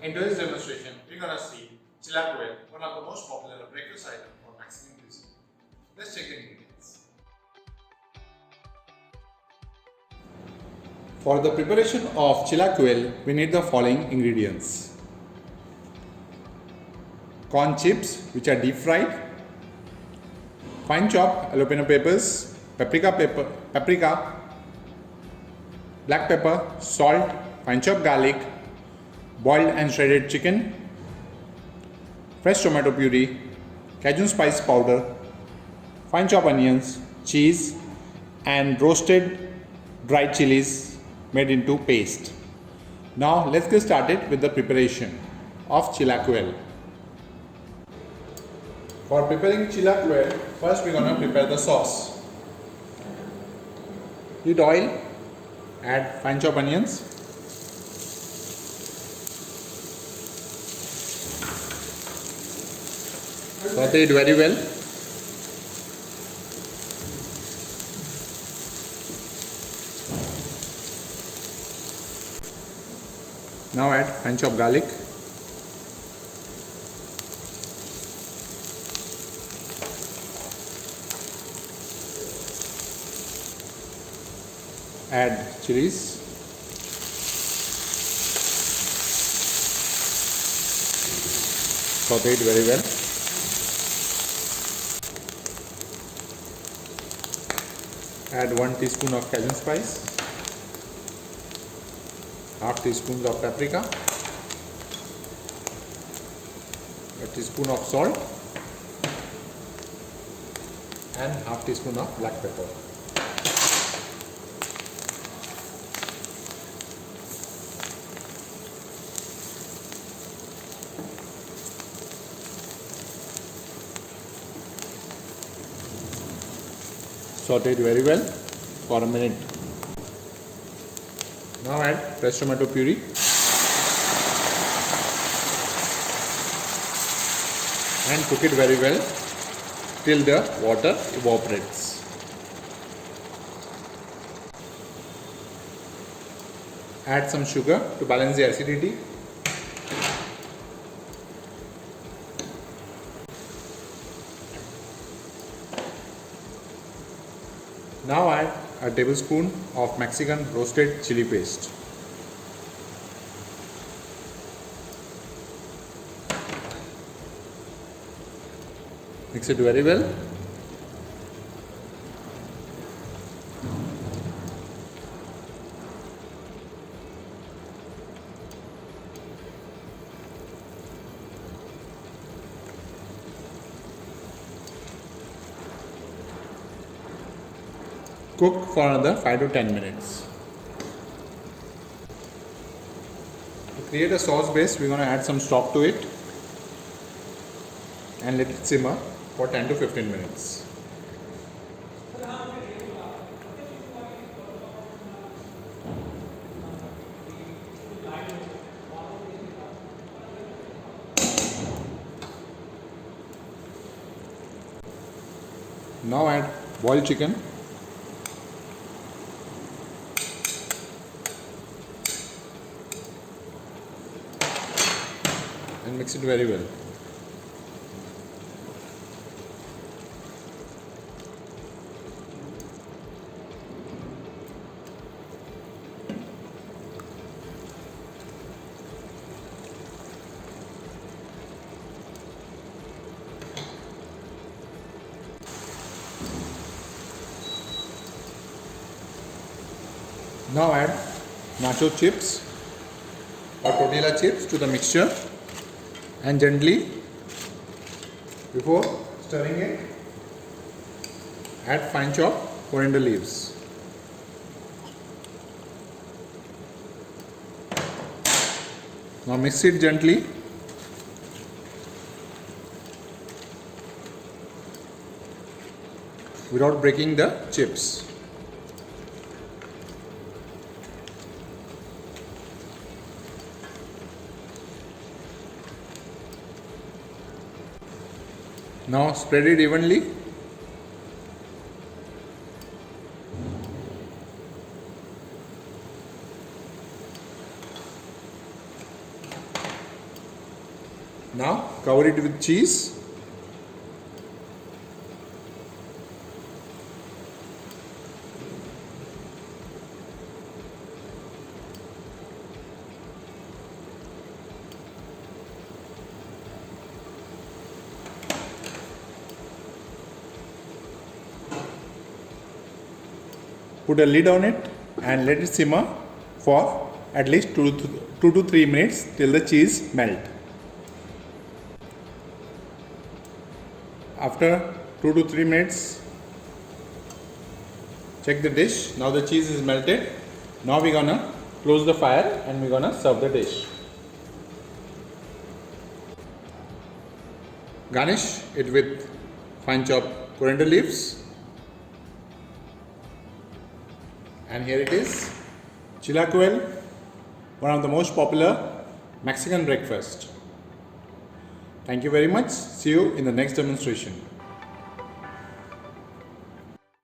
In today's demonstration, we're gonna see Chilaqule, one of the most popular breakfast items for Mexican cuisine. Let's check the ingredients. For the preparation of Chilaqule, we need the following ingredients: corn chips, which are deep fried, fine chopped jalapeno peppers, paprika, black pepper, salt, fine chopped garlic, boiled and shredded chicken, fresh tomato puree, Cajun spice powder, fine chopped onions, cheese, and roasted dried chilies made into paste. Now let's get started with the preparation of Chilaqule. For preparing Chilaqule, first we're gonna prepare the sauce. Heat oil, add fine chopped onions, saute it very well. Now add fine chopped garlic, add chilies, saute it very well. Add 1 teaspoon of Cajun spice, half teaspoon of paprika, a teaspoon of salt, and half teaspoon of black pepper. Saute it very well for a minute. Now add fresh tomato puree, and cook it very well till the water evaporates. Add some sugar to balance the acidity. Now add a tablespoon of Mexican roasted chili paste. Mix it very well. Cook for another 5 to 10 minutes. To create a sauce base, we're going to add some stock to it and let it simmer for 10 to 15 minutes. Now add boiled chicken, and mix it very well. Now add nacho chips or tortilla chips to the mixture, and gently, before stirring it, add fine chopped coriander leaves. Now mix it gently. Without breaking the chips. Now spread it evenly. Now cover it with cheese. Put a lid on it and let it simmer for at least 2 to 3 minutes till the cheese melt. After 2 to 3 minutes, check the dish. Now the cheese is melted. Now we're gonna close the fire and we're gonna serve the dish. Garnish it with fine chopped coriander leaves. And here it is, Chilaqule, one of the most popular Mexican breakfast. Thank you very much. See you in the next demonstration.